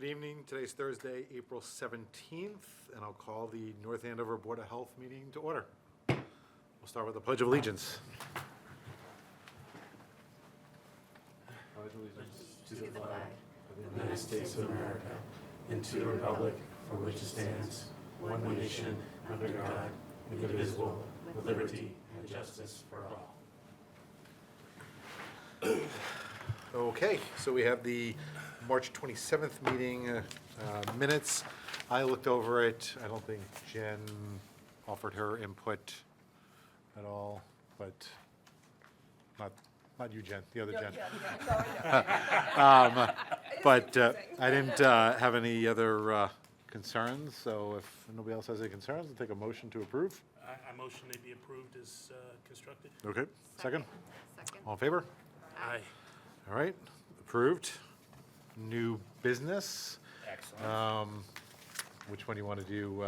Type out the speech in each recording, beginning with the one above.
Good evening. Today's Thursday, April 17th, and I'll call the North Andover Board of Health meeting to order. We'll start with the Pledge of Allegiance. Pledge allegiance to the flag of the United States of America and to the republic for which it stands, one nation, under God, indivisible, with liberty and justice for all. Okay, so we have the March 27th meeting minutes. I looked over it. I don't think Jen offered her input at all, but not you, Jen, the other Jen. But I didn't have any other concerns, so if nobody else has any concerns, I'll take a motion to approve. I motion they be approved as constructed. Okay, second? Second. All in favor? Aye. All right, approved. New business. Excellent. Which one do you want to do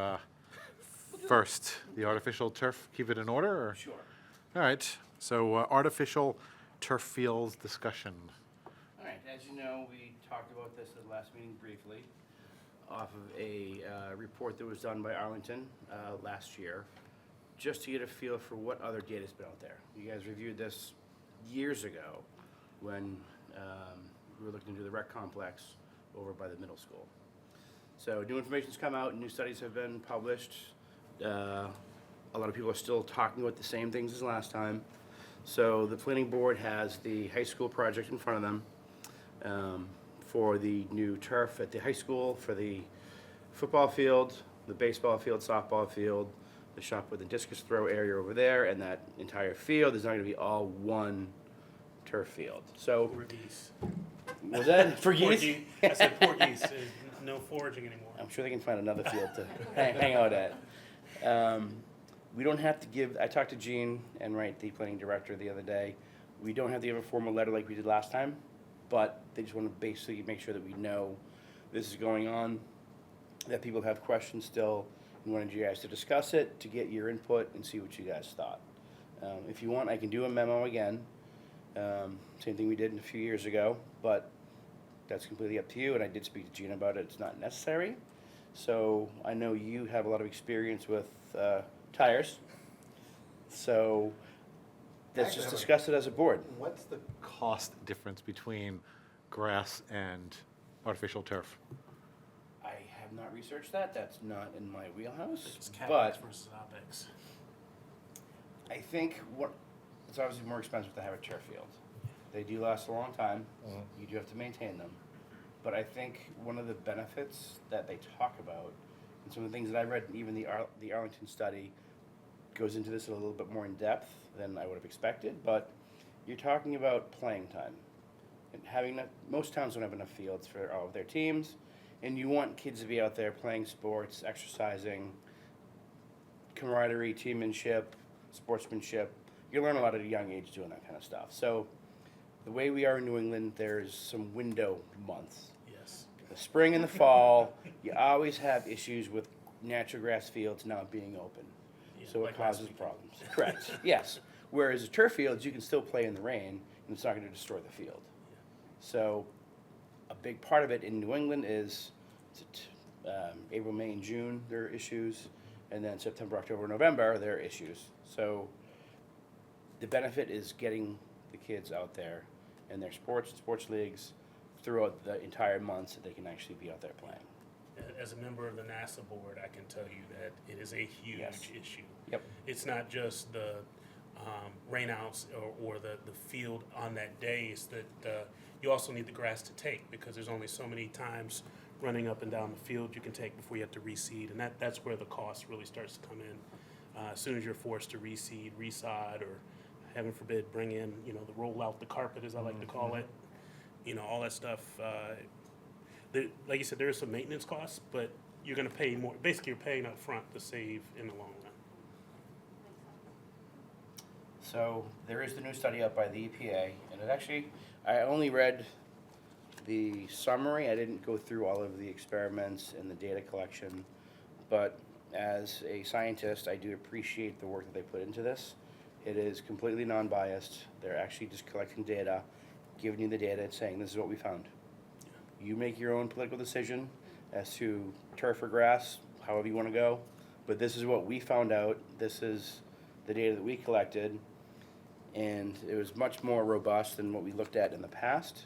first? The artificial turf, keep it in order, or? Sure. All right, so artificial turf fields discussion. All right, as you know, we talked about this at the last meeting briefly, off of a report that was done by Arlington last year, just to get a feel for what other data's been out there. You guys reviewed this years ago when we were looking to do the rec complex over by the middle school. So new information's come out, new studies have been published. A lot of people are still talking about the same things as last time. So the planning board has the high school project in front of them for the new turf at the high school, for the football field, the baseball field, softball field, the shot with the discus throw area over there, and that entire field is not gonna be all one turf field. So, Poor geese. was that for Poor geese? geese. I said poor geese. No foraging anymore. I'm sure they can find another field to hang out at. We don't have to give, I talked to Gene Enright, the planning director, the other day. We don't have to give a formal letter like we did last time, but they just want to basically make sure that we know this is going on, that people have questions still. We wanted you guys to discuss it, to get your input and see what you guys thought. If you want, I can do a memo again. Same thing we did a few years ago, but that's completely up to you, and I did speak to Gina about it. It's not necessary. So I know you have a lot of experience with tires, so let's just discuss it as a board. What's the cost difference between grass and artificial turf? I have not researched that. That's not in my wheelhouse. It's But CapEx versus OpEx. I think it's obviously more expensive to have a turf field. They do last a long time. You do have to maintain them. But I think one of the benefits that they talk about, and some of the things that I read, even the Arlington study goes into this a little bit more in depth than I would have expected, but you're talking about playing time. And most towns don't have enough fields for all of their teams, and you want kids to be out there playing sports, exercising, camaraderie, teammanship, sportsmanship. You learn a lot at a young age doing that kind of stuff. So the way we are in New England, there's some window months. Yes. The spring and the fall, you always have issues with natural grass fields not being open. Yeah, So it like last causes weekend. problems. Correct, yes. Whereas the turf fields, you can still play in the rain, and it's not gonna destroy the field. So a big part of it in New England is April, May, and June, there are issues, and then September, October, November, there are issues. So the benefit is getting the kids out there in their sports leagues throughout the entire months that they can actually be out there playing. As a member of the NASA board, I can tell you that it is a huge Yes. issue. Yep. It's not just the rainouts or the field on that day. It's that you also need the grass to take, because there's only so many times running up and down the field you can take before you have to reseed, and that's where the cost really starts to come in. As soon as you're forced to reseed, resod, or heaven forbid, bring in, the roll out the carpet, as I like to call it, all that stuff. Like you said, there is some maintenance costs, but you're going to pay more. Basically, you're paying up front to save in the long run. So there is the new study up by the EPA, and it actually, I only read the summary. I didn't go through all of the experiments and the data collection, but as a scientist, I do appreciate the work that they put into this. It is completely non-biased. They're actually just collecting data, giving you the data and saying, this is what we found. You make your own political decision as to turf or grass, however you want to go. But this is what we found out. This is the data that we collected. And it was much more robust than what we looked at in the past.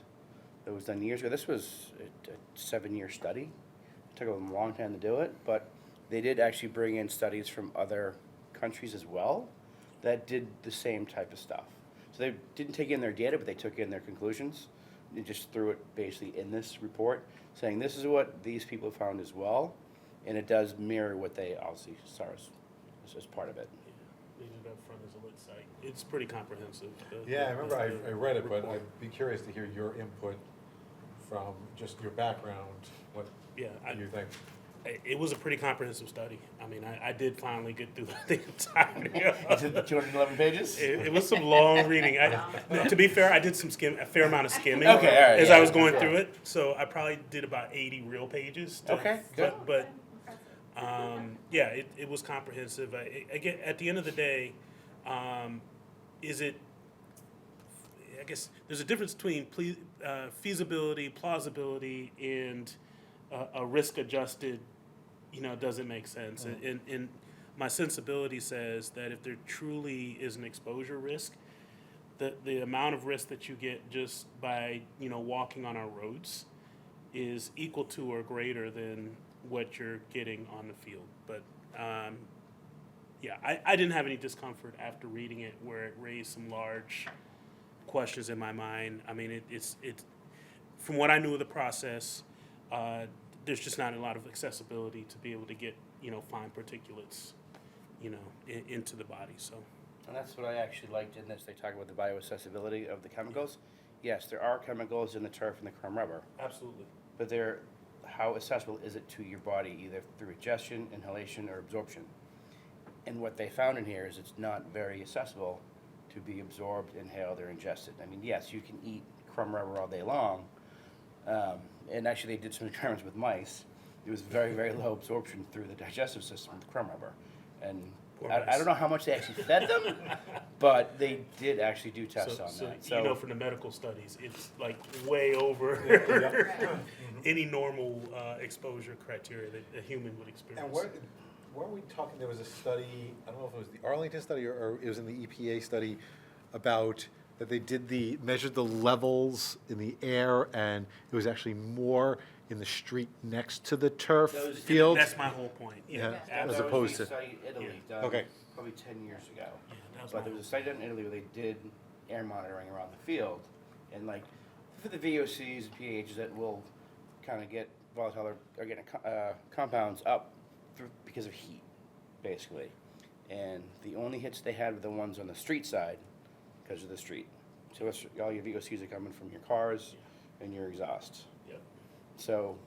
That was done years ago. This was a 7-year study. It took them a long time to do it, but they did actually bring in studies from other countries as well that did the same type of stuff. So they didn't take in their data, but they took in their conclusions. They just threw it basically in this report, saying this is what these people found as well, and it does mirror what they obviously saw as part of it. Leave it up front as a lit site. It's pretty comprehensive. Yeah, I remember I read it, but I'd be curious to hear your input from just your background, what Yeah, you think. it was a pretty comprehensive study. I mean, I did finally get through the entirety. Is it 211 pages? It was some long reading. To be fair, I did a fair amount of skimming Okay, all right, as yeah, I was going sure. through it. So I probably did about 80 real pages. Okay, good. But yeah, it was comprehensive. Again, at the end of the day, I guess there's a difference between feasibility, plausibility, and a risk-adjusted, doesn't make sense. And my sensibility says that if there truly is an exposure risk, the amount of risk that you get just by, walking on our roads is equal to or greater than what you're getting on the field. But yeah, I didn't have any discomfort after reading it where it raised some large questions in my mind. I mean, it's from what I knew of the process, there's just not a lot of accessibility to be able to get, fine particulates, into the body. So. And that's what I actually liked in this. They talk about the bioaccessibility of the chemicals. Yes, there are chemicals in the turf and the crumb rubber, Absolutely. but how accessible is it to your body, either through ingestion, inhalation, or absorption? And what they found in here is it's not very accessible to be absorbed, inhaled, or ingested. I mean, yes, you can eat crumb rubber all day long, and actually they did some experiments with mice. There was very, very low absorption through the digestive system with crumb rubber. And Poor I mice. don't know how much they actually fed them, but they did actually do tests on So that. from the medical studies, it's like way over any normal exposure criteria that a human would experience. And weren't we talking, there was a study, I don't know if it was the Arlington study or it was in the EPA study about that they measured the levels in the air and it was actually more in the street next to the turf Those- field? That's my whole point. Yeah. Yeah, As That opposed was to- a study in Italy done Okay. probably 10 years ago. that was But my there was a study done in Italy where they did air monitoring around the field, and like for the VOCs and PAHs that will kind of get volatile or get compounds up because of heat, basically. And the only hits they had were the ones on the street side because of the street. So all your VOCs are coming from your cars and your exhaust. Yep. So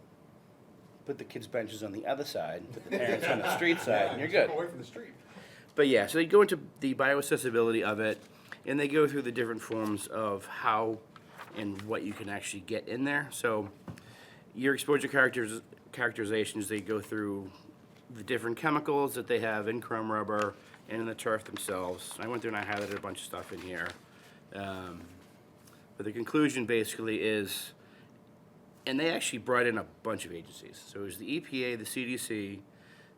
put the kids' benches on the other side, put the parents on the street side, and you're good. Away from the street. But yeah, so they go into the bioaccessibility of it, and they go through the different forms of how and what you can actually get in there. So your exposure characterizations, they go through the different chemicals that they have in crumb rubber and in the turf themselves. I went through and I highlighted a bunch of stuff in here. But the conclusion basically is, and they actually brought in a bunch of agencies. So it was the EPA, the CDC,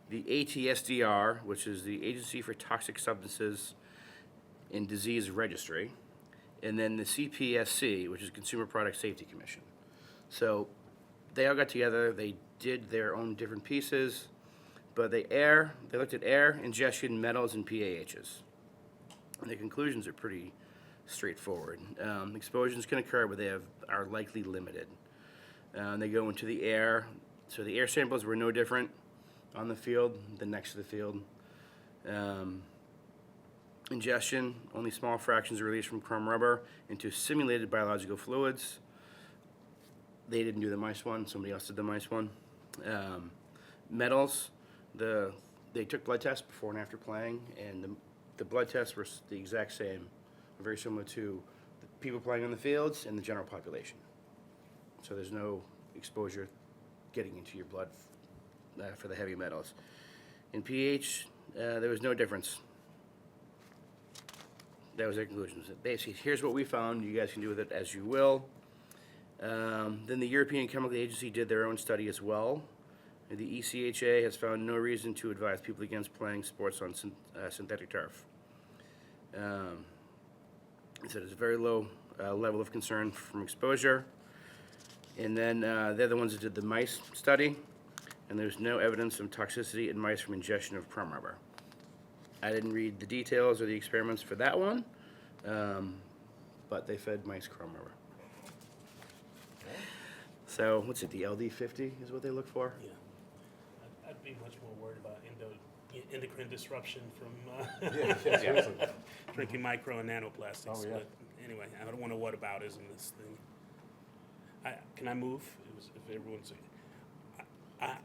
the ATSDR, which is the Agency for Toxic Substances and Disease Registry, and then the CPSC, which is Consumer Product Safety Commission. So they all got together, they did their own different pieces, but they looked at air, ingestion, metals, and PAHs. And the conclusions are pretty straightforward. Explosions can occur, but are likely limited. They go into the air. So the air samples were no different on the field than next to the field. Ingestion, only small fractions are released from crumb rubber into simulated biological fluids. They didn't do the mice one, somebody else did the mice one. Metals, they took blood tests before and after playing, and the blood tests were the exact same, very similar to the people playing on the fields and the general population. So there's no exposure getting into your blood for the heavy metals. In pH, there was no difference. That was their conclusions. Basically, here's what we found. You guys can do with it as you will. Then the European Chemical Agency did their own study as well. And the ECHA has found no reason to advise people against playing sports on synthetic turf. It said it's a very low level of concern from exposure. And then they're the ones that did the mice study, and there's no evidence of toxicity in mice from ingestion of crumb rubber. I didn't read the details or the experiments for that one, but they fed mice crumb rubber. So what's it, the LD50 is what they look for? Yeah. I'd be much more worried about endocrine disruption from Yeah, seriously. drinking micro and nanoplastics. Oh, yeah. But anyway, I don't want to whataboutism this thing. Can I move? If everyone's,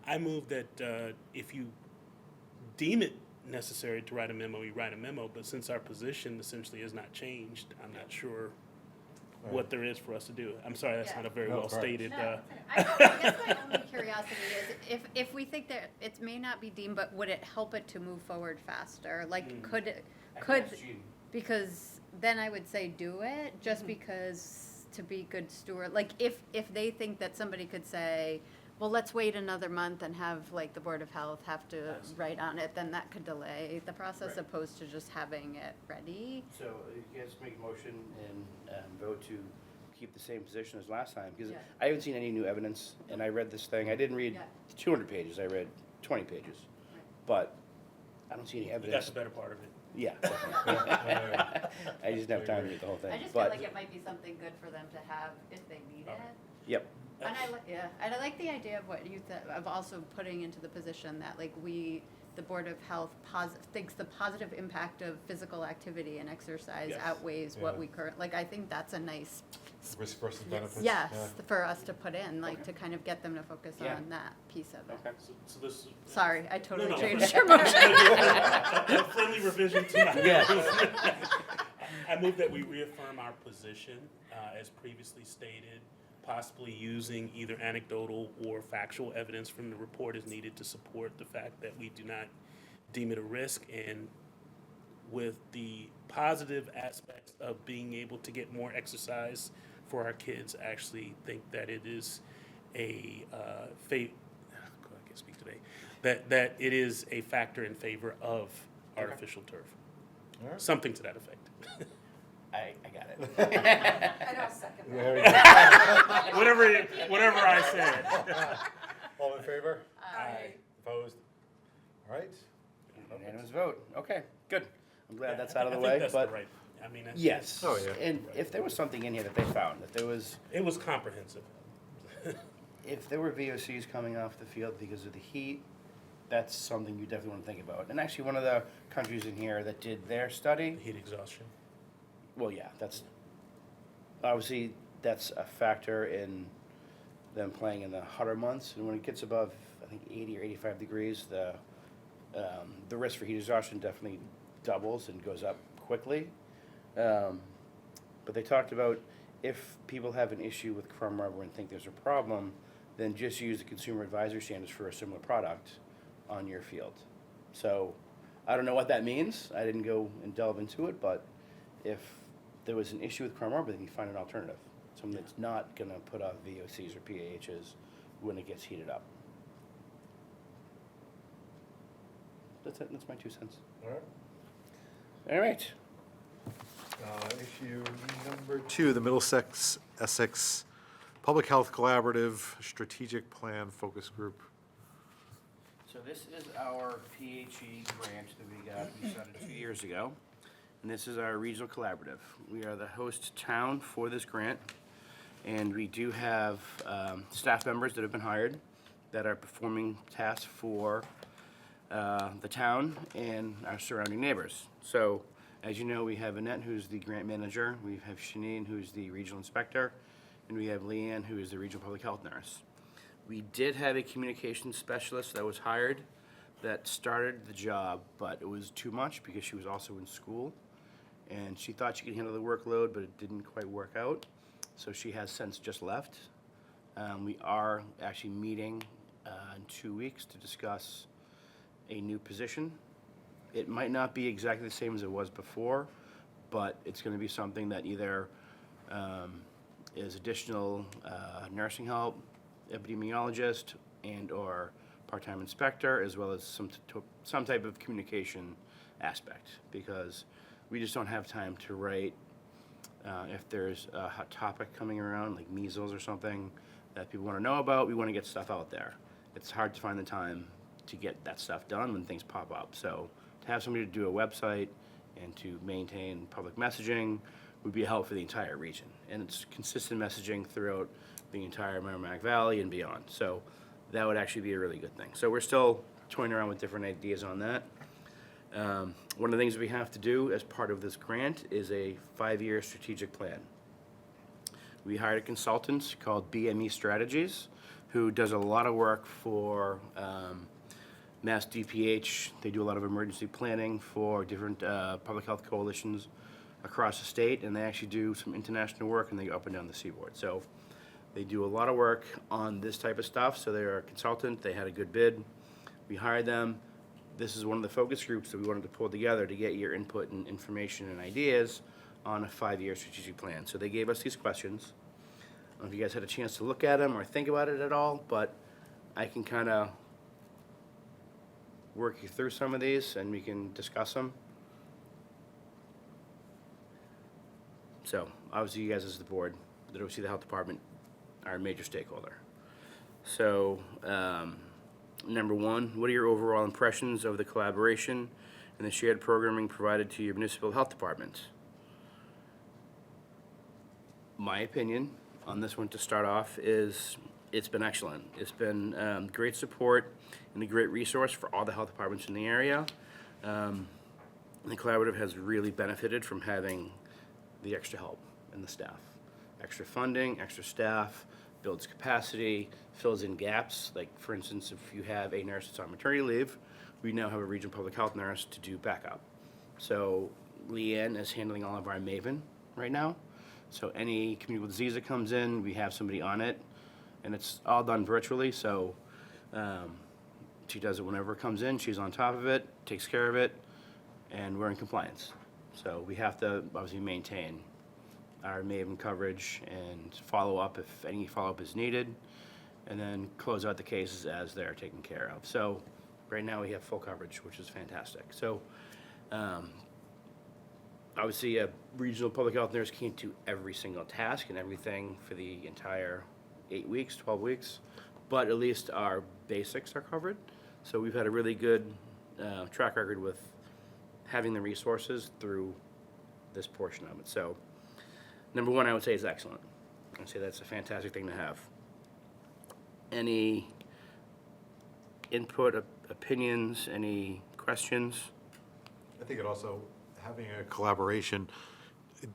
I move that if you deem it necessary to write a memo, you write a memo. But since our position essentially has not changed, I'm not sure what there is for us to do. I'm sorry, that's Yeah. not a very No, well correct. stated. No, I guess my only curiosity is if we think that it may not be deemed, but would it help it to move forward faster? Like, could it, because then I would say do it, just because to be good steward. Like, if they think that somebody could say, well, let's wait another month and have, like, the Board of Health have to Yes. write on it, then that could delay the process, Right. opposed to just having it ready. So you guys make a motion and vote to keep the same position as last time, because Yeah. I haven't seen any new evidence, and I read this thing, I didn't read Yeah. 200 pages, I read 20 pages. Right. But I don't see any You got evidence. the better part of it. Yeah, definitely. I just didn't have time to read the whole thing. I just feel But, like it might be something good for them to have if they need it. yep, And and I like the idea of what you said, of also putting into the position that, like, the Board of Health thinks the positive impact of physical activity and exercise Yes. outweighs what Yeah. we like, I think that's a nice, Risk versus benefits. yes, Yeah. for us to put in, like, Okay. to kind of get them to focus Yeah. on that piece of it. okay. So this. Sorry, I totally No. changed your motion. A friendly revision to my Yeah. I move that we reaffirm our position as previously stated, possibly using either anecdotal or factual evidence from the report as needed to support the fact that we do not deem it a risk, and with the positive aspects of being able to get more exercise for our kids, actually think that it is I can't speak today, that it is a factor in favor of artificial turf. All right. Something to that effect. I got it. And I'll second There we go. Whatever I said. All in favor? Aye. Opposed? All right. Unanimous vote, okay, good. I'm glad that's out of the I way, think that's but, the right. I mean, that's- yes. Oh, yeah. And if there was something in here that they found, that there was, it was comprehensive. if there were VOCs coming off the field because of the heat, that's something you definitely want to think about. And actually, one of the countries in here that did their study, Heat exhaustion. well, yeah, that's, obviously, that's a factor in them playing in the hotter months. And when it gets above, I think, 80 or 85 degrees, the risk for heat exhaustion definitely doubles and goes up quickly. But they talked about if people have an issue with crumb rubber and think there's a problem, then just use the consumer advisory standards for a similar product on your field. So I don't know what that means. I didn't go and delve into it, but if there was an issue with crumb rubber, then you find an alternative. Something that's not going to put out VOCs or PAHs when it gets heated up. That's it. That's my 2 cents. All right. All right. Issue number 2, the Middlesex Essex Public Health Collaborative Strategic Plan Focus Group. So this is our PHE grant that we started 2 years ago, and this is our regional collaborative. We are the host town for this grant, and we do have staff members that have been hired that are performing tasks for the town and our surrounding neighbors. So, as you know, we have Annette, who's the grant manager, we have Shanine, who's the regional inspector, and we have Leanne, who is the regional public health nurse. We did have a communications specialist that was hired that started the job, but it was too much because she was also in school, and she thought she could handle the workload, but it didn't quite work out, so she has since just left. We are actually meeting in 2 weeks to discuss a new position. It might not be exactly the same as it was before, but it's going to be something that either is additional nursing help, epidemiologist, and/or part-time inspector, as well as some type of communication aspect, because we just don't have time to write if there's a hot topic coming around, like measles or something that people want to know about. We want to get stuff out there. It's hard to find the time to get that stuff done when things pop up. So to have somebody to do a website and to maintain public messaging would be a help for the entire region. And it's consistent messaging throughout the entire Merrimack Valley and beyond. So that would actually be a really good thing. So we're still toying around with different ideas on that. One of the things we have to do as part of this grant is a 5-year strategic plan. We hired a consultant called BME Strategies, who does a lot of work for Mass DPH. They do a lot of emergency planning for different public health coalitions across the state, and they actually do some international work, and they go up and down the seaboard. So they do a lot of work on this type of stuff. So they're a consultant. They had a good bid. We hired them. This is one of the focus groups that we wanted to pull together to get your input and information and ideas on a 5-year strategic plan. So they gave us these questions. I don't know if you guys had a chance to look at them or think about it at all, but I can kind of work you through some of these and we can discuss them. So obviously you guys as the board, the OC, the health department, are a major stakeholder. So number one, what are your overall impressions of the collaboration and the shared programming provided to your municipal health department? My opinion on this one to start off is it's been excellent. It's been great support and a great resource for all the health departments in the area. And the collaborative has really benefited from having the extra help and the staff. Extra funding, extra staff, builds capacity, fills in gaps. Like, for instance, if you have a nurse that's on maternity leave, we now have a regional public health nurse to do backup. So Leanne is handling all of our Maven right now. So any communicable disease that comes in, we have somebody on it, and it's all done virtually. So she does it whenever it comes in. She's on top of it, takes care of it, and we're in compliance. So we have to obviously maintain our Maven coverage and follow up if any follow-up is needed, and then close out the cases as they're taken care of. So right now we have full coverage, which is fantastic. So obviously a regional public health nurse can't do every single task and everything for the entire 8 weeks, 12 weeks, but at least our basics are covered. So we've had a really good track record with having the resources through this portion of it. So number one, I would say is excellent. I'd say that's a fantastic thing to have. Any input, opinions, any questions? I think it also, having a collaboration, it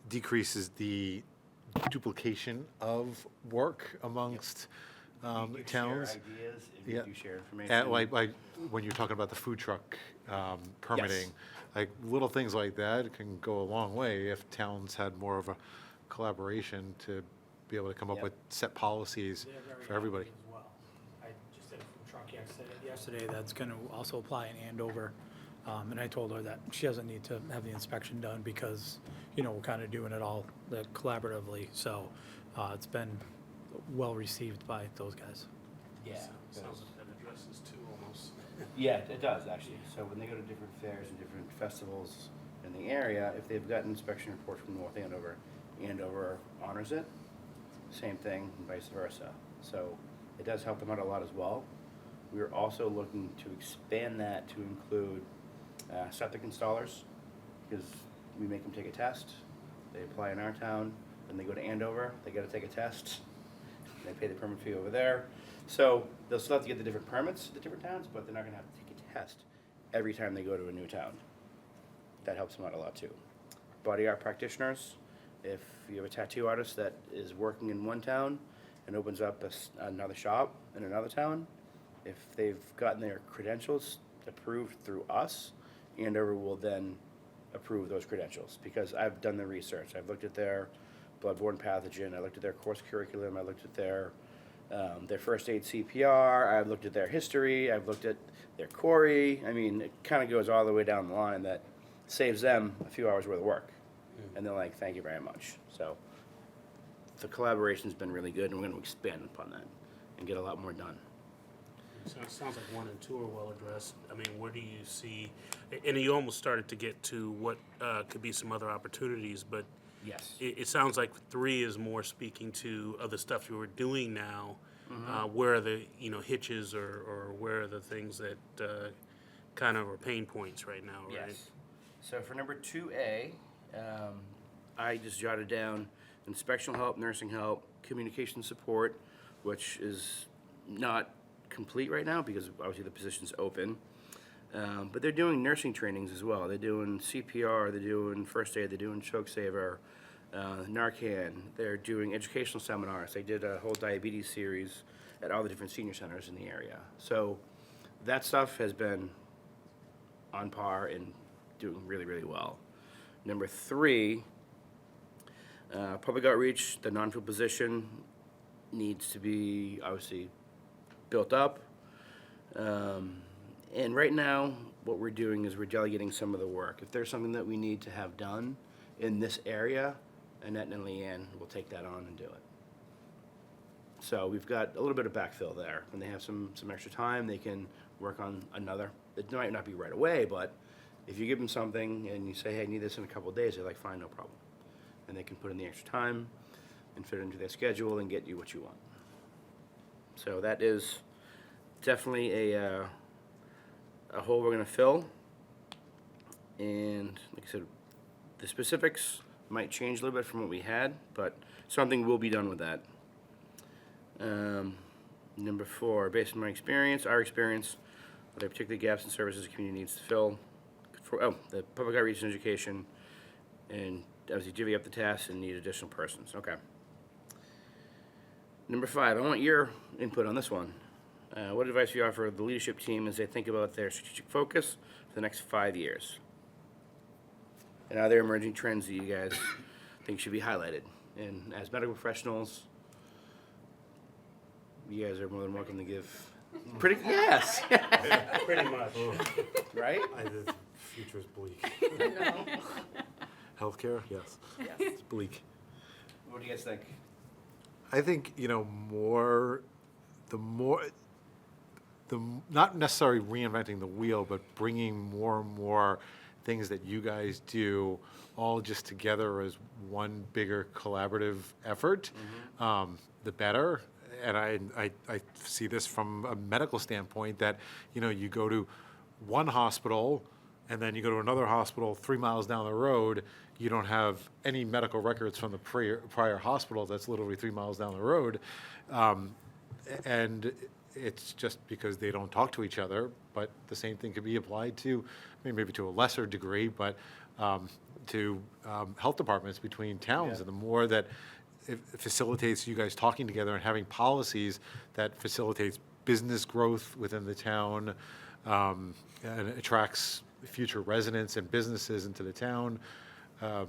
decreases the duplication of work amongst towns. Share ideas, and Yeah. you share information. And like when you're talking about the food truck permitting, like little things like that can go a long way if towns had more of a collaboration to be able to come up Yep. with set policies They're very for everybody. happy as well. I just did a food truck yesterday that's going to also apply in Andover. And I told her that she doesn't need to have the inspection done because, you know, we're kind of doing it all collaboratively. So it's been well received by those guys. Yeah. Sounds like that addresses two almost. Yeah, it does actually. So when they go to different fairs and different festivals in the area, if they've got an inspection report from North Andover, Andover honors it. Same thing, and vice versa. So it does help them out a lot as well. We're also looking to expand that to include septic installers, because we make them take a test. They apply in our town, then they go to Andover, they gotta take a test. They pay the permit fee over there. So they'll still have to get the different permits at the different towns, but they're not gonna have to take a test every time they go to a new town. That helps them out a lot too. Body art practitioners, if you have a tattoo artist that is working in one town and opens up another shop in another town, if they've gotten their credentials approved through us, Andover will then approve those credentials, because I've done the research. I've looked at their bloodborne pathogen, I looked at their course curriculum, I looked at their first aid CPR, I've looked at their history, I've looked at their CORI. I mean, it kind of goes all the way down the line. That saves them a few hours worth of work. And they're like, thank you very much. So the collaboration's been really good, and we're gonna expand upon that and get a lot more done. So it sounds like 1 and 2 are well addressed. I mean, where do you see, and you almost started to get to what could be some other opportunities, but Yes. it sounds like 3 is more speaking to other stuff you were doing now. Where are the, hitches or where are the things that kind of are pain points right now, right? Yes. So for number 2A, I just jotted down inspectional help, nursing help, communication support, which is not complete right now because obviously the position's open. But they're doing nursing trainings as well. They're doing CPR, they're doing first aid, they're doing choke saver, Narcan. They're doing educational seminars. They did a whole diabetes series at all the different senior centers in the area. So that stuff has been on par and doing really, really well. Number 3, public outreach, the non-field position needs to be obviously built up. And right now, what we're doing is we're delegating some of the work. If there's something that we need to have done in this area, Annette and Leanne will take that on and do it. So we've got a little bit of backfill there. When they have some extra time, they can work on another. It might not be right away, but if you give them something and you say, hey, I need this in a couple of days, they're like, fine, no problem. And they can put in the extra time and fit it into their schedule and get you what you want. So that is definitely a hole we're going to fill. And like I said, the specifics might change a little bit from what we had, but something will be done with that. Number 4, based on my experience, our experience, are there particular gaps in services the community needs to fill? The public outreach and education, and obviously divvy up the tasks and need additional persons. Okay. Number 5, I want your input on this one. What advice do you offer the leadership team as they think about their strategic focus for the next 5 years? And are there emerging trends that you guys think should be highlighted? And as medical professionals, you guys are more than welcome to give. Yes. Pretty much. Right? The future's bleak. No. Healthcare, yes, Yes. it's bleak. What do you guys think? I think, not necessarily reinventing the wheel, but bringing more and more things that you guys do all just together as one bigger collaborative effort, the better. And I see this from a medical standpoint that, you go to one hospital and then you go to another hospital 3 miles down the road, you don't have any medical records from the prior hospital that's literally 3 miles down the road. And it's just because they don't talk to each other, but the same thing could be applied to, maybe to a lesser degree, but to health departments between towns. Yeah. And the more that it facilitates you guys talking together and having policies that facilitates business growth within the town, and attracts future residents and businesses into the town, I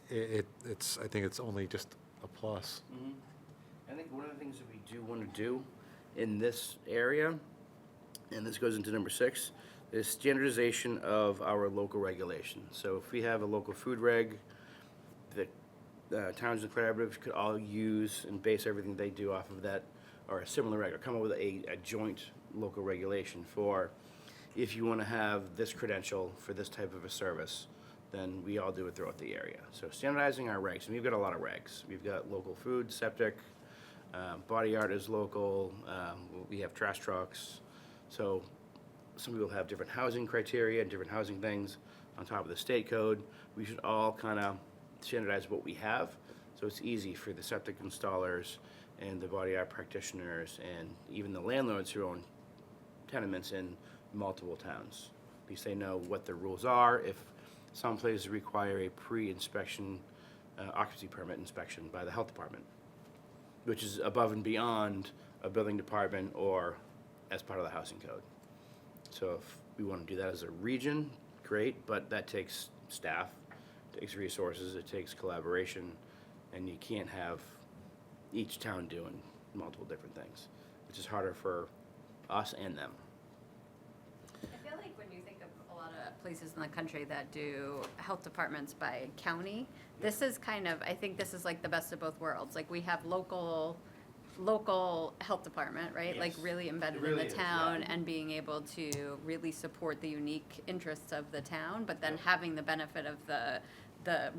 think it's only just a plus. I think one of the things that we do want to do in this area, and this goes into number 6, is standardization of our local regulations. So if we have a local food reg, the towns and collaborative could all use and base everything they do off of that, or a similar reg, or come up with a joint local regulation for if you want to have this credential for this type of a service, then we all do it throughout the area. So standardizing our regs, and we've got a lot of regs. We've got local food, septic, body art is local, we have trash trucks. So some people have different housing criteria and different housing things on top of the state code. We should all kind of standardize what we have, so it's easy for the septic installers and the body art practitioners and even the landlords who own tenements in multiple towns. At least they know what the rules are. If some places require a pre-inspection occupancy permit inspection by the health department, which is above and beyond a building department or as part of the housing code. So if we want to do that as a region, great, but that takes staff, it takes resources, it takes collaboration, and you can't have each town doing multiple different things, which is harder for us and them. I feel like when you think of a lot lot of places in the country that do health departments by county. This is kind of, I think this is like the best of both worlds. Like we have local health department, right? Like Yes. really embedded It really in is, the yeah. town and being able to really support the unique interests of the town, but then having the benefit of the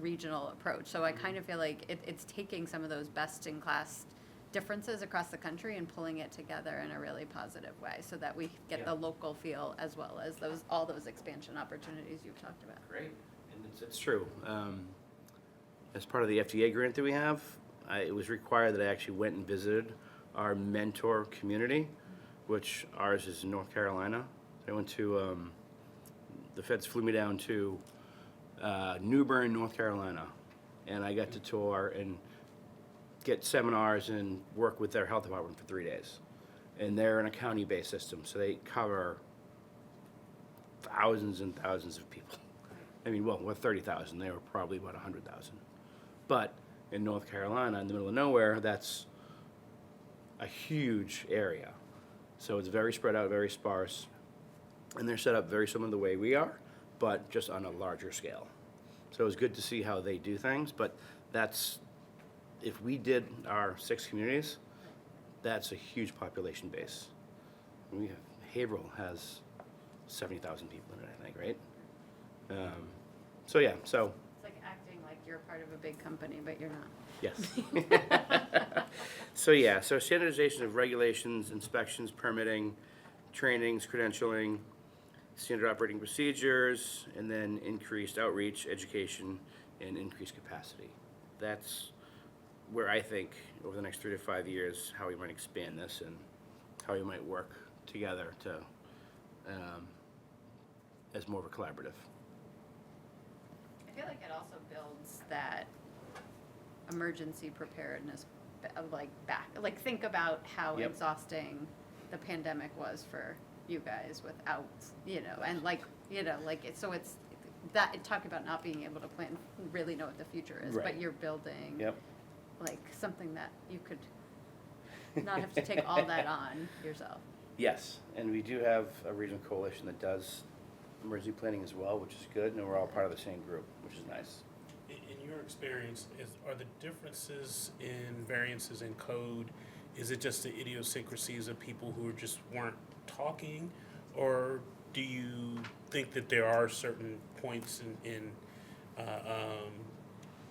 regional approach. So I kind of feel like it's taking some of those best-in-class differences across the country and pulling it together in a really positive way so that we get Yeah. the local feel as well as all those expansion opportunities you've talked about. Great, and it's true. As part of the FDA grant that we have, it was required that I actually went and visited our mentor community, which ours is in North Carolina. I went to, the feds flew me down to New Bern, North Carolina, and I got to tour and get seminars and work with their health department for 3 days. And they're in a county-based system, so they cover thousands and thousands of people. I mean, well, we're 30,000, they were probably about 100,000. But in North Carolina, in the middle of nowhere, that's a huge area. So it's very spread out, very sparse, and they're set up very similar to the way we are, but just on a larger scale. So it was good to see how they do things, but that's, if we did our 6 communities, that's a huge population base. We have, Haverhill has 70,000 people in it, I think, right? So yeah, so, It's like acting like you're part of a big company, but you're not. yes. So yeah, so standardization of regulations, inspections, permitting, trainings, credentialing, standard operating procedures, and then increased outreach, education, and increased capacity. That's where I think over the next 3 to 5 years, how we might expand this and how we might work together to, as more of a collaborative. I feel like it also builds that emergency preparedness, like think about how Yep. exhausting the pandemic was for you guys without, and so it's that, talk about not being able to plan, really know what the future is, Right. but you're building Yep. like something that you could not have to take all that on yourself. Yes, and we do have a regional coalition that does emergency planning as well, which is good, and we're all part of the same group, which is nice. In your experience, are the differences in variances in code, is it just the idiosyncrasies of people who just weren't talking? Or do you think that there are certain points in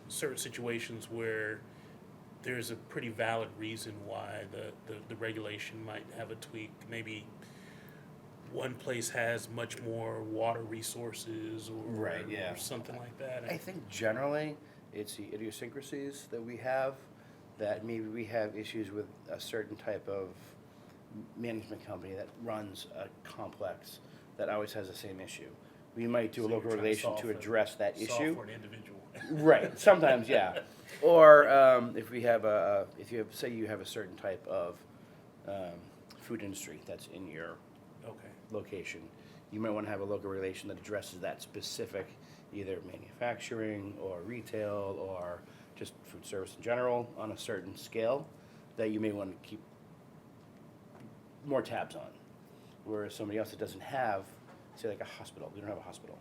certain situations where there's a pretty valid reason why the regulation might have a tweak? Maybe one place has much more water resources or, Right, yeah. or something like that. I think generally, it's the idiosyncrasies that we have, that maybe we have issues with a certain type of management company that runs a complex that always has the same issue. We might do a So you're local trying to relation solve to it- address that solve issue. for an individual. Right, sometimes, yeah. Or if we have say you have a certain type of food industry that's in your Okay. location, you might want to have a local relation that addresses that specific, either manufacturing or retail or just food service in general on a certain scale that you may want to keep more tabs on. Whereas somebody else that doesn't have, say like a hospital, we don't have a hospital.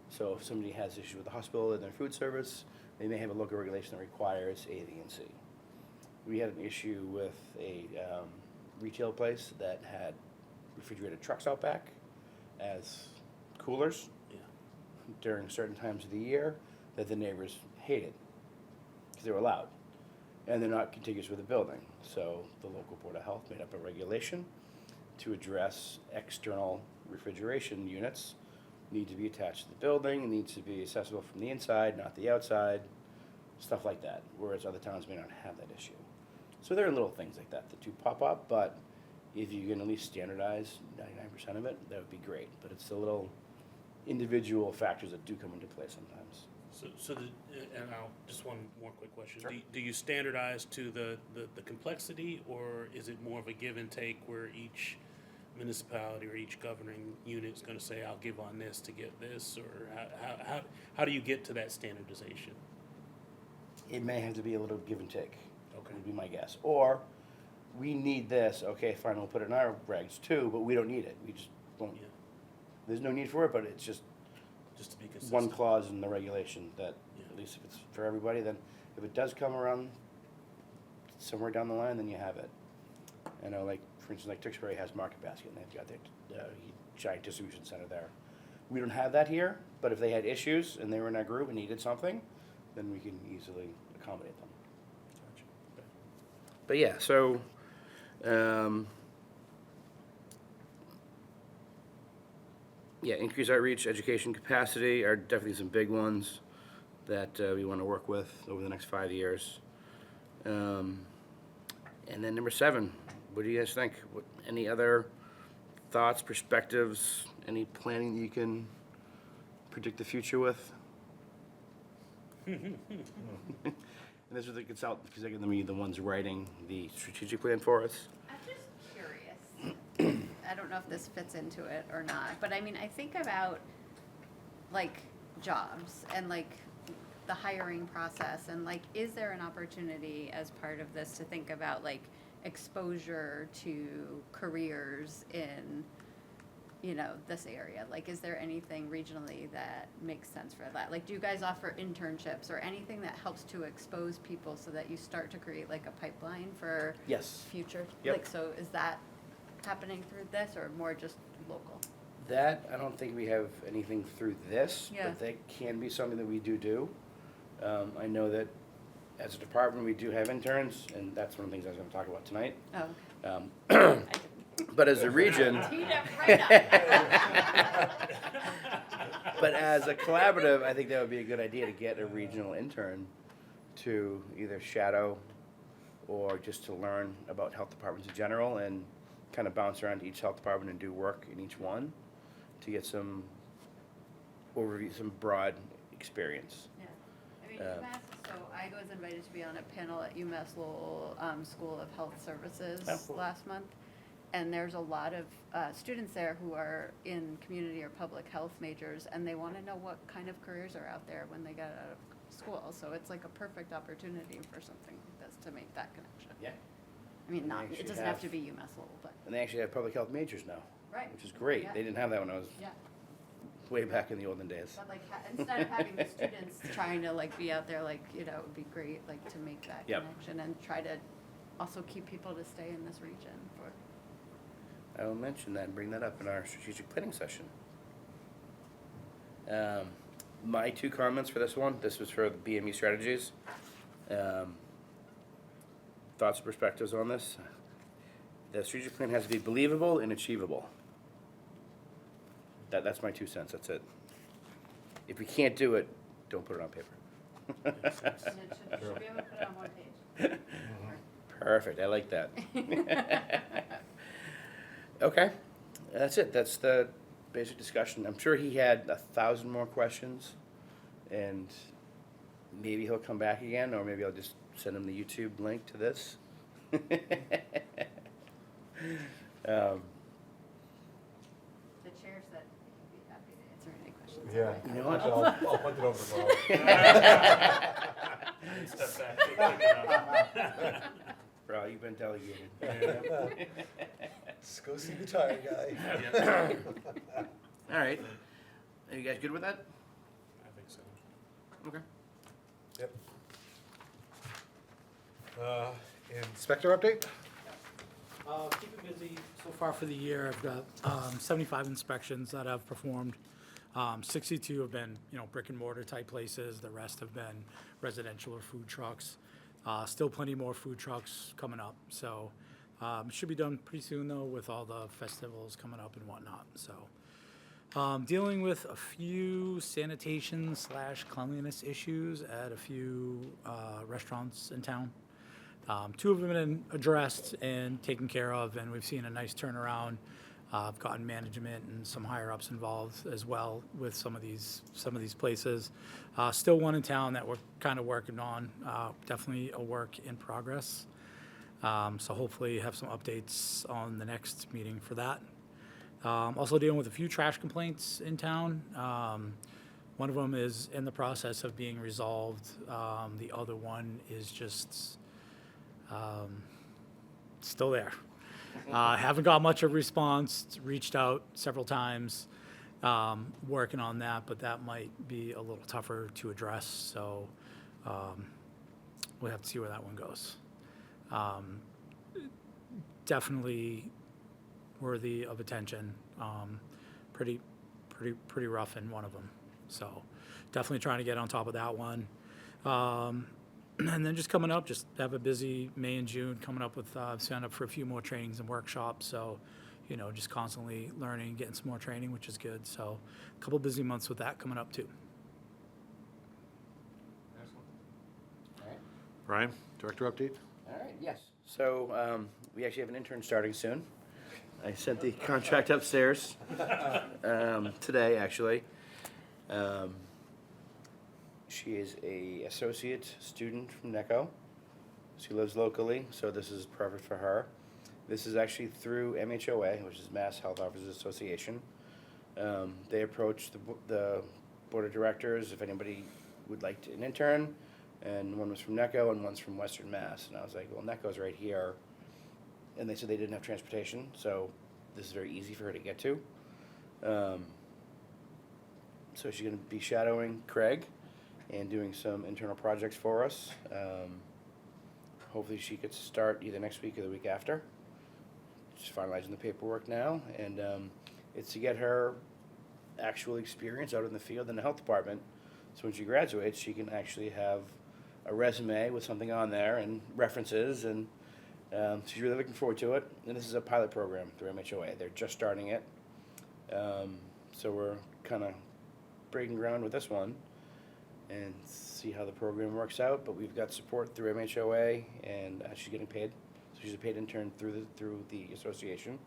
So if somebody has issues with the hospital and their food service, they may have a local regulation that requires A, B, and C. We had an issue with a retail place that had refrigerated trucks out back as coolers Yeah. during certain times of the year that the neighbors hated because they were loud and they're not contiguous with the building. So the local Board of Health made up a regulation to address external refrigeration units need to be attached to the building, needs to be accessible from the inside, not the outside, stuff like that, whereas other towns may not have that issue. So there are little things like that do pop up, but if you can at least standardize 99% of it, that would be great. But it's the little individual factors that do come into play sometimes. And I'll, just one more quick question. Sure. Do you standardize to the complexity, or is it more of a give and take where each municipality or each governing unit is going to say, I'll give on this to get this, or how do you get to that standardization? It may have to be a little give and take, Okay. would be my guess. Or, we need this, okay, fine, we'll put it in our regs too, but we don't need it. We just won't Yeah. there's no need for it, but it's just Just to be consistent. one clause in the regulation that, Yeah. at least if it's for everybody, then if it does come around somewhere down the line, then you have it. I know, like, for instance, like Tewksbury has Market Basket, and they've got their giant distribution center there. We don't have that here, but if they had issues and they were in our group and needed something, then we can easily accommodate them. Gotcha. Okay. But yeah, so, yeah, increase outreach, education capacity are definitely some big ones that we want to work with over the next 5 years. And then number 7, what do you guys think? Any other thoughts, perspectives, any planning that you can predict the future with? And this is the consultant, because they're going to be the ones writing the strategic plan for us. I'm just curious. I don't know if this fits into it or not, but I mean, I think about like jobs and like the hiring process and like, is there an opportunity as part of this to think about like exposure to careers in, you know, this area? Like, is there anything regionally that makes sense for that? Like, do you guys offer internships or anything that helps to expose people so that you start to create like a pipeline for Yes. future? Yep. Like, so is that happening through this or more just local? That, I don't think we have anything through this, Yeah. but that can be something that we do. I know that as a department, we do have interns, and that's one of the things I was gonna talk about tonight. Oh, I didn't. But as a region, Teed up right up. but as a collaborative, I think that would be a good idea to get a regional intern to either shadow or just to learn about health departments in general and kind of bounce around to each health department and do work in each one to get some overview, some broad experience. Yeah. I mean, UMass, so I was invited to be on a panel at UMass Lowell School of Health Services Oh, cool. last month. And there's a lot of students there who are in community or public health majors, and they want to know what kind of careers are out there when they get out of school. So it's like a perfect opportunity for something like this to make that connection. Yeah. I mean, And they not, actually it doesn't have to have- be UMass Lowell, but, And they actually have public health majors now, right. which is great. Yeah. They didn't have that when I was Yeah. way back in the olden days. But like, instead of having the students trying to like be out there, like, you know, it would be great, like, to make that Yep. connection and try to also keep people to stay in this region for. I will mention that and bring that up in our strategic planning session. My 2 comments for this one, this was for the BME strategies. Thoughts and perspectives on this? The strategic plan has to be believable and achievable. That's my 2 cents, that's it. If we can't do it, don't put it on paper. And it should be able to put it on one page. Perfect, I like that. Okay, that's it, that's the basic discussion. I'm sure he had 1,000 more questions, and maybe he'll come back again, or maybe I'll just send him the YouTube link to this. The chair said he'd be happy to answer any questions. Yeah. You know what? I'll put it over tomorrow. Step back, take it out. Bro, you've been delegated. Let's go see the tire guy. Yeah, All right, are you guys good with that? I think so. Okay. Yep. Inspector update? Keeping busy so far for the year. I've got 75 inspections that I've performed. 62 have been, you know, brick and mortar type places. The rest have been residential or food trucks. Still plenty more food trucks coming up. So it should be done pretty soon though, with all the festivals coming up and whatnot. So dealing with a few sanitation / cleanliness issues at a few restaurants in town. 2 of them have been addressed and taken care of, and we've seen a nice turnaround. I've gotten management and some higher ups involved as well with some of these places. Still one in town that we're kind of working on. Definitely a work in progress. So hopefully have some updates on the next meeting for that. Also dealing with a few trash complaints in town. One of them is in the process of being resolved. The other one is just still there. Haven't got much of a response, reached out several times, working on that, but that might be a little tougher to address, so we'll have to see where that one goes. Definitely worthy of attention. Pretty rough in one of them, so definitely trying to get on top of that one. And then just coming up, just have a busy May and June coming up with, sign up for a few more trainings and workshops. So, just constantly learning, getting some more training, which is good. So a couple busy months with that coming up too. All right. Brian, director update? All right, yes. So we actually have an intern starting soon. I sent the contract upstairs today, actually. She is a associate student from NECO. She lives locally, so this is perfect for her. This is actually through MHOA, which is Mass Health Officers Association. They approached the board of directors if anybody would like an intern, and one was from NECO and one's from Western Mass. And I was like, well, NECO's right here. And they said they didn't have transportation, so this is very easy for her to get to. So she's going to be shadowing Craig and doing some internal projects for us. Hopefully she gets to start either next week or the week after. Just finalizing the paperwork now, and it's to get her actual experience out in the field in the health department. So when she graduates, she can actually have a resume with something on there and references, and she's really looking forward to it. And this is a pilot program through MHOA. They're just starting it. So we're kind of breaking ground with this one and see how the program works out. But we've got support through MHOA, and she's getting paid. So she's a paid intern through the association.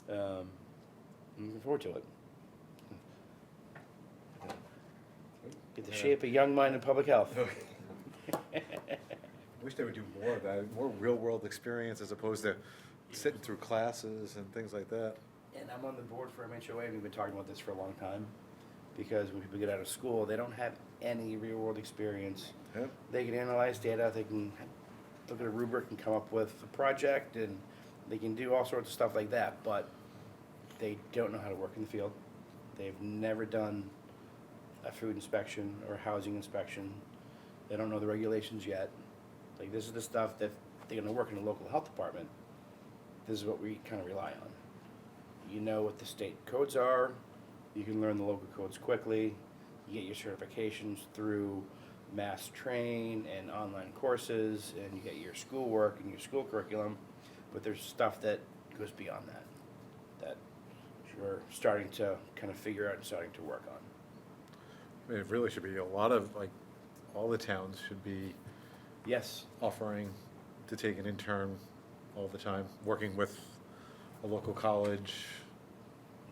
I'm looking forward to it. Get to shape a young mind in public health. I wish they would do more of that, more real-world experience as opposed to sitting through classes and things like that. And I'm on the board for MHOA, and we've been talking about this for a long time, because when people get out of school, they don't have any real-world experience. Yep. They can analyze data, they can look at a rubric and come up with a project, and they can do all sorts of stuff like that, but they don't know how to work in the field. They've never done a food inspection or a housing inspection. They don't know the regulations yet. Like, this is the stuff that they're gonna work in the local health department. This is what we kind of rely on. You know what the state codes are, you can learn the local codes quickly, you get your certifications through Mass Train and online courses, and you get your schoolwork and your school curriculum, but there's stuff that goes beyond that, that we're starting to kind of figure out and starting to work on. I mean, it really should be a lot of, like, all the towns should be Yes, offering to take an intern all the time, working with a local college.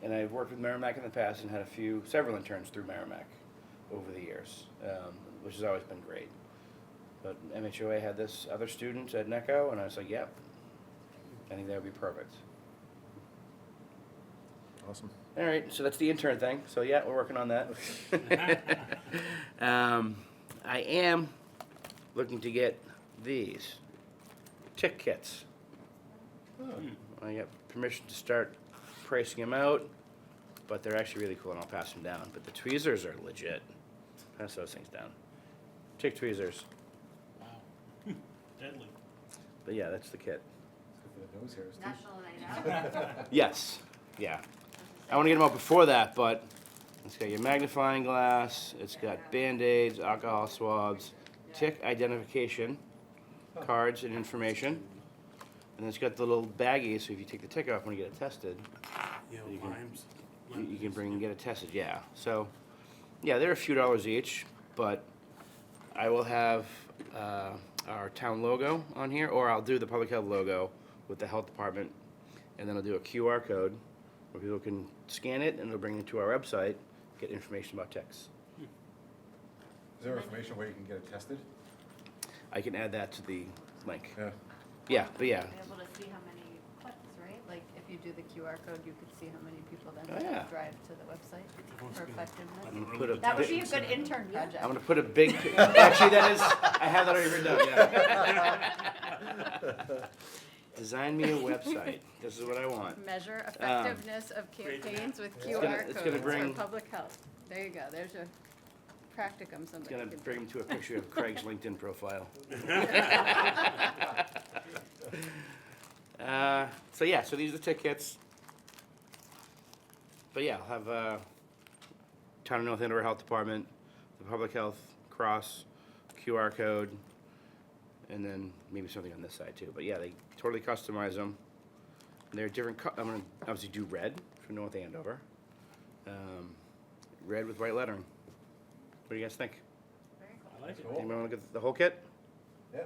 and I've worked with Merrimack in the past and had several interns through Merrimack over the years, which has always been great. But MHOA had this other student at NECO, and I was like, yep, I think that would be perfect. Awesome. All right, so that's the intern thing. So yeah, we're working on that. I am looking to get these tick kits. I got permission to start pricing them out, but they're actually really cool, and I'll pass them down. But the tweezers are legit. Pass those things down. Tick tweezers. Wow. Deadly. But yeah, that's the kit. Good for the nose hairs, too. National Night Out. Yes, yeah. I want to get them out before that, but it's got your magnifying glass, it's got Band-Aids, alcohol swabs, tick identification cards and information, and it's got the little baggies, so if you take the tick off when you get it tested, You know, You can- limes. you can bring and get it tested, yeah. So, yeah, they're a few dollars each, but I will have our town logo on here, or I'll do the public health logo with the health department, and then I'll do a QR code where people can scan it, and it'll bring it to our website, get information about ticks. Is there information where you can get it tested? I can add that to the link. Yeah. Yeah, but yeah. Be able to see how many clicks, right? Like, if you do the QR code, you could see how many people then Oh, yeah. drive to the website for I'm effectiveness. gonna put a That would big- be a good intern project. I'm gonna put a big, actually, that is, I have that already written down, yeah. Design me a website. This is what I want. Measure effectiveness of campaigns with It's QR gonna- it's gonna codes for bring- public health. There you go, there's your practicum It's somebody gonna could bring him to a picture of Craig's LinkedIn profile. So yeah, so these are the tickets. But yeah, I'll have Town of North Andover Health Department, the Public Health Cross, QR code, and then maybe something on this side too. But yeah, they totally customize them. And they're different. I'm gonna obviously do red for North Andover. Red with white lettering. What do you guys think? Very cool. I like it. Anyone want to get the whole kit? Yeah.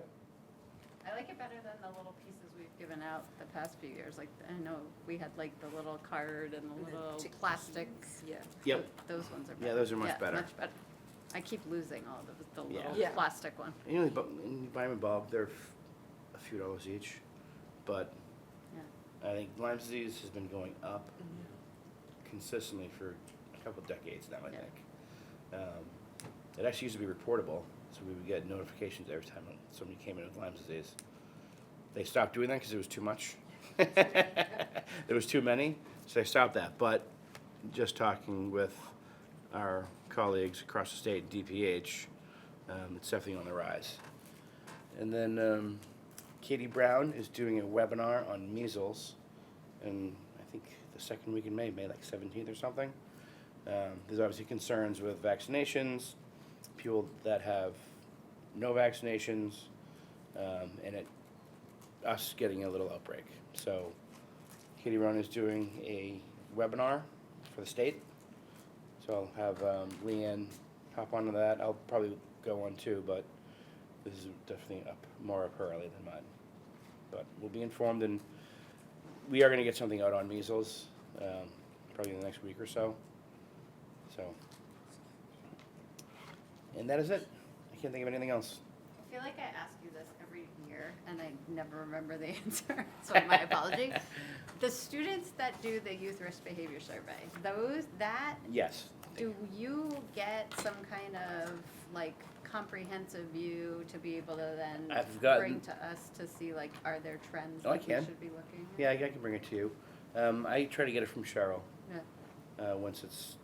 I like it better than the little pieces we've given out the past few years. Like, I know we had like the little card and the little plastic. Yeah. Yep. Those ones are Yeah, better. those are much better. Much better. I keep losing all the little Yeah. plastic one. You know, but when you buy them in bulk, they're a few dollars each. But Yeah. I think Lyme disease has been going up consistently for a couple decades now, I Yeah. think. It actually used to be reportable, so we would get notifications every time somebody came in with Lyme disease. They stopped doing that because it was too much. There was too many, so they stopped that. But just talking with our colleagues across the state, DPH, it's definitely on the rise. And then Katie Brown is doing a webinar on measles, and I think the second week in May like 17th or something. There's obviously concerns with vaccinations, people that have no vaccinations, and us getting a little outbreak. So Katie Brown is doing a webinar for the state. So I'll have Leanne hop onto that. I'll probably go on too, but this is definitely more up her alley than mine. But we'll be informed, and we are going to get something out on measles, probably in the next week or so. So, and that is it. I can't think of anything else. I feel like I ask you this every year and I never remember the answer, so my apology. The students that do the youth risk behavior survey, Yes. do you get some kind of like comprehensive view to be able to then I've gotten- bring to us to see like, are there trends Oh, I that we can. should be looking at? Yeah, I can bring it to you. I try to get it from Cheryl Yeah. once it's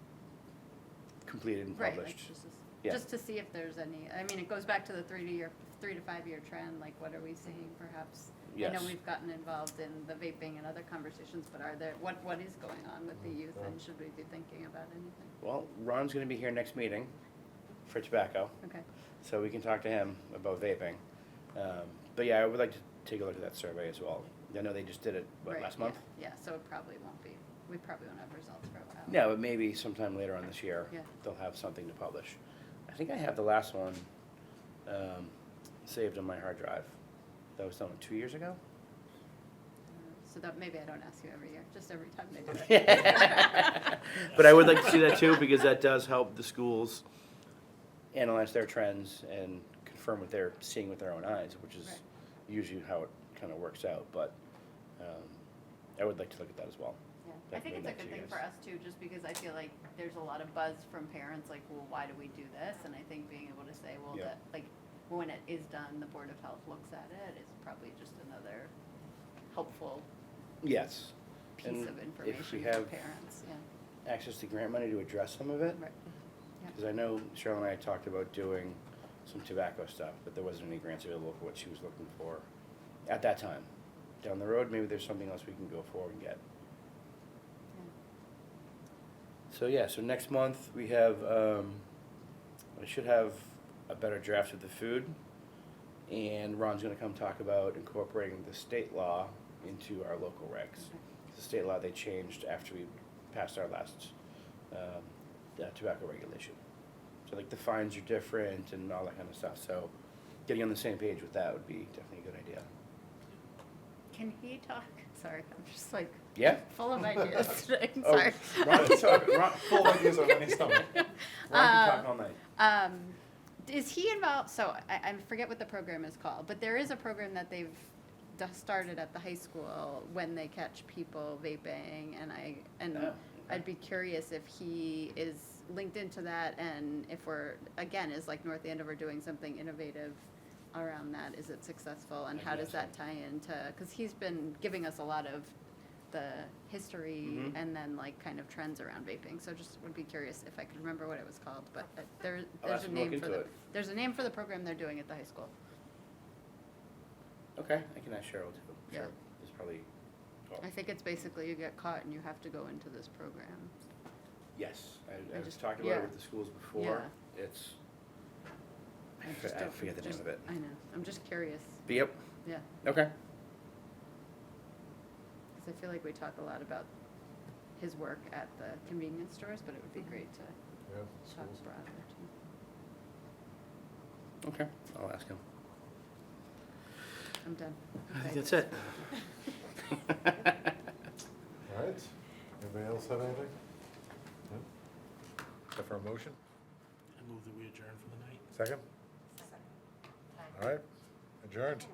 completed and Right, published. like Yeah. just to see if there's any, I mean, it goes back to the 3 to 5 year trend, like what are we seeing perhaps? I Yes. know we've gotten involved in the vaping and other conversations, but are there, what is going on with the youth and should we be thinking about anything? Well, Ron's going to be here next meeting for tobacco, Okay, so we can talk to him about vaping. But yeah, I would like to take a look at that survey as well. I know they just did it, right, last yeah, month? yeah, so it probably won't be, we probably won't have results for a while. No, but maybe sometime later on this year, Yeah. they'll have something to publish. I think I have the last one saved on my hard drive. That was done 2 years ago? So that, maybe I don't ask you every year, just every time they do it. But I would like to see that too, because that does help the schools analyze their trends and confirm what they're seeing with their own eyes, which is Right. usually how it kind of works out. But I would like to look at that as well. Yeah, I think it's a Definitely good next thing year. for us too, just because I feel like there's a lot of buzz from parents, like, well, why do we do this? And I think being able to say, well, Yeah. that, like, when it is done, the Board of Health looks at it, is probably just another helpful Yes. piece And of if information we for have parents, yeah, access to grant money to address some of it, right. because I know Cheryl and I talked about doing some tobacco stuff, but there wasn't any grants available for what she was looking for at that time. Down the road, maybe there's something else we can go forward and get. So yeah, so next month we have, I should have a better draft of the food, and Ron's gonna come talk about incorporating the state law into our local regs. The state law they changed after we passed our last tobacco regulation. So like the fines are different and all that kind of stuff, so getting on the same page with that would be definitely a good idea. Can he talk? Sorry, I'm just like Yeah? full of ideas today, Oh, sorry. Ron can talk, Ron, Full of ideas on my stomach. Ron can talk all night. Is he involved, so I forget what the program is called, but there is a program that they've started at the high school when they catch people vaping, and okay. I'd be curious if he is linked into that, and if we're, again, is like North Andover doing something innovative around that? Is it successful, and how does that tie into, because he's been giving us a lot of the history Mhm. and then like kind of trends around vaping, so just would be curious if I could remember what it was called, but I'll there's ask a him to look name for into the, it. there's a name for the program they're doing at the high school. Okay, I can ask Cheryl too. Yeah. Sure. There's probably, I think it's basically you get caught and you have to go into this program. yes, I I've just- talked about yeah. it with the schools before. Yeah. It's, I I just don't- forget the name just- of it. I know, I'm just curious, But yep, yeah, okay. because I feel like we talk a lot about his work at the convenience stores, but it would be great to Yeah, talk schools. broader too. Okay, I'll ask him. I'm done. I think Okay. that's it. All right. Anybody else have anything? No? Except for a motion? I move that we adjourn for the night. Second? All right, adjourned.